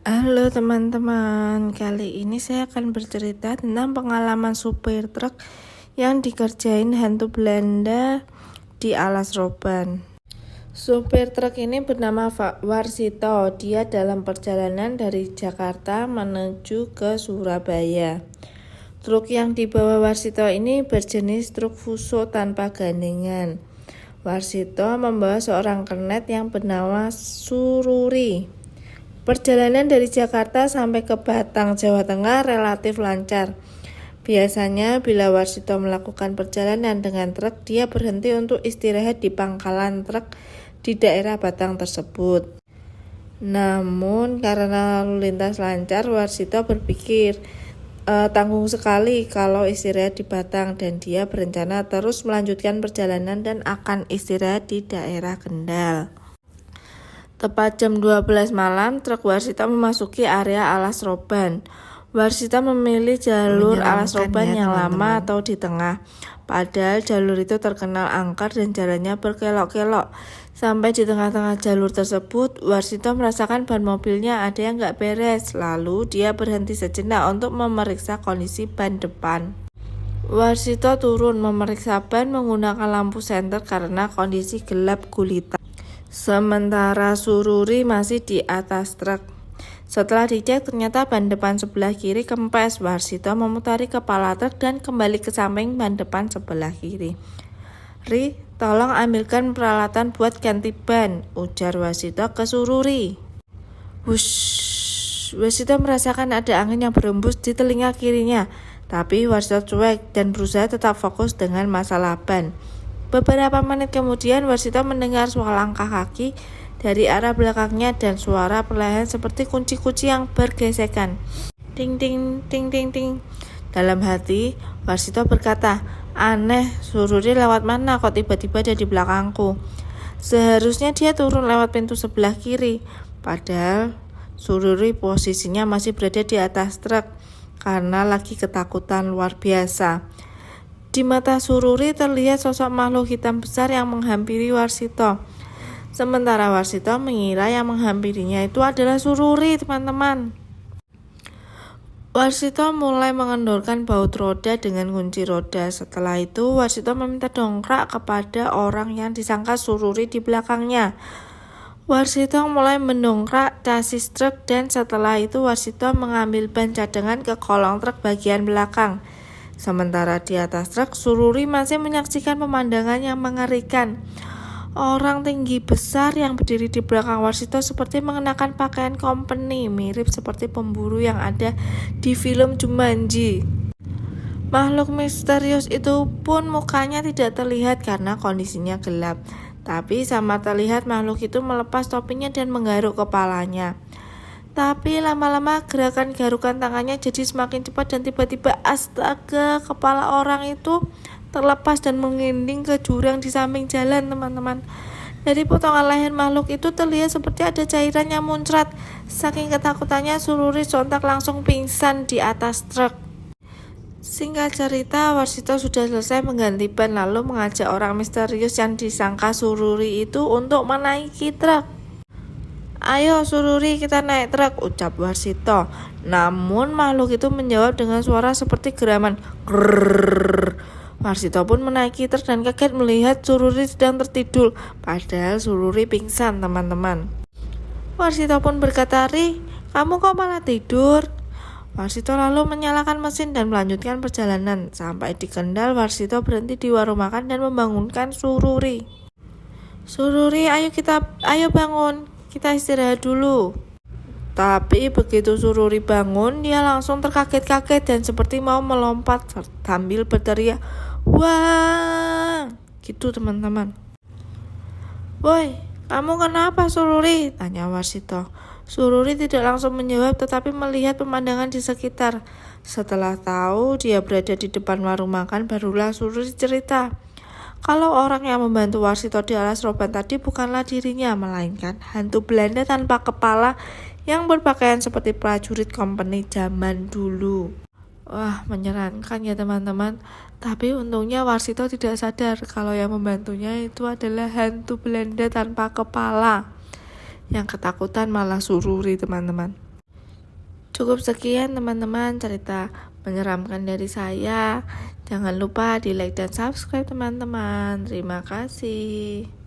Halo teman-teman, kali ini saya akan bercerita tentang pengalaman supir truk yang dikerjain hantu Belanda di Alas Roban. Supir truk ini bernama Warsito. Dia dalam perjalanan dari Jakarta menuju ke Surabaya. Truk yang dibawa Warsito ini berjenis truk fuso tanpa gandengan. Warsito membawa seorang kernet yang bernama Sururi. Perjalanan dari Jakarta sampai ke Batang, Jawa Tengah relatif lancar. Biasanya bila Warsito melakukan perjalanan dengan truk, dia berhenti untuk istirahat di pangkalan truk di daerah Batang tersebut. Namun karena lalu lintas lancar, Warsito berpikir tanggung sekali kalau istirahat di Batang, dan dia berencana terus melanjutkan perjalanan dan akan istirahat di daerah Kendal. Tepat jam 12 malam, truk Warsito memasuki area Alas Roban. Warsito memilih jalur Alas Roban yang lama atau di tengah. Padahal jalur itu terkenal angker dan jalannya berkelok-kelok. Sampai di tengah-tengah jalur tersebut, Warsito merasakan ban mobilnya ada yang gak beres. Lalu dia berhenti sejenak untuk memeriksa kondisi ban depan. Warsito turun memeriksa ban menggunakan lampu senter karena kondisi gelap gulita. Sementara Sururi masih di atas truk. Setelah dicek, ternyata ban depan sebelah kiri kempes. Warsito memutari kepala truk dan kembali ke samping ban depan sebelah kiri. "Ri, tolong ambilkan peralatan buat ganti ban," ujar Warsito ke Sururi. Wush, Warsito merasakan ada angin yang berembus di telinga kirinya. Tapi Warsito cuek dan berusaha tetap fokus dengan masalah ban. Beberapa menit kemudian, Warsito mendengar suara langkah kaki dari arah belakangnya dan suara perlahan seperti kunci-kunci yang bergesekan. Ting ting ting ting ting. Dalam hati, Warsito berkata, "Aneh, Sururi lewat mana kok tiba-tiba ada di belakangku? Seharusnya dia turun lewat pintu sebelah kiri." Padahal Sururi posisinya masih berada di atas truk karena lagi ketakutan luar biasa. Di mata Sururi terlihat sosok makhluk hitam besar yang menghampiri Warsito. Sementara Warsito mengira yang menghampirinya itu adalah Sururi, teman-teman. Warsito mulai mengendorkan baut roda dengan kunci roda. Setelah itu, Warsito meminta dongkrak kepada orang yang disangka Sururi di belakangnya. Warsito mulai mendongkrak chassis truk dan setelah itu Warsito mengambil ban cadangan ke kolong truk bagian belakang. Sementara di atas truk, Sururi masih menyaksikan pemandangan yang mengerikan. Orang tinggi besar yang berdiri di belakang Warsito seperti mengenakan pakaian company, mirip seperti pemburu yang ada di film Jumanji. Makhluk misterius itu pun mukanya tidak terlihat karena kondisinya gelap. Tapi sama terlihat makhluk itu melepas topinya dan menggaruk kepalanya. Tapi lama-lama gerakan garukan tangannya jadi semakin cepat dan tiba-tiba astaga, kepala orang itu terlepas dan mengending ke jurang di samping jalan, teman-teman. Dari potongan leher makhluk itu terlihat seperti ada cairan yang muncrat. Saking ketakutannya, Sururi sontak langsung pingsan di atas truk. Singkat cerita, Warsito sudah selesai mengganti ban lalu mengajak orang misterius yang disangka Sururi itu untuk menaiki truk. "Ayo Sururi, kita naik truk," ucap Warsito. Namun makhluk itu menjawab dengan suara seperti geraman. Grrrr. Warsito pun menaiki truk dan kaget melihat Sururi sedang tertidur. Padahal Sururi pingsan, teman-teman. Warsito pun berkata, "Ri, kamu kok malah tidur?" Warsito lalu menyalakan mesin dan melanjutkan perjalanan. Sampai di Kendal, Warsito berhenti di warung makan dan membangunkan Sururi. "Sururi, ayo bangun. Kita istirahat dulu." Tapi begitu Sururi bangun, dia langsung terkaget-kaget dan seperti mau melompat sambil berteriak, "Wah!" Gitu, teman-teman. "Woi, kamu kenapa Sururi?" tanya Warsito. Sururi tidak langsung menjawab tetapi melihat pemandangan di sekitar. Setelah tahu dia berada di depan warung makan, barulah Sururi cerita kalau orang yang membantu Warsito di Alas Roban tadi bukanlah dirinya, melainkan hantu Belanda tanpa kepala yang berpakaian seperti prajurit company zaman dulu. Wah, menyeramkan ya teman-teman. Tapi untungnya Warsito tidak sadar kalau yang membantunya itu adalah hantu Belanda tanpa kepala. Yang ketakutan malah Sururi, teman-teman. Cukup sekian teman-teman cerita menyeramkan dari saya. Jangan lupa di like dan subscribe teman-teman. Terima kasih.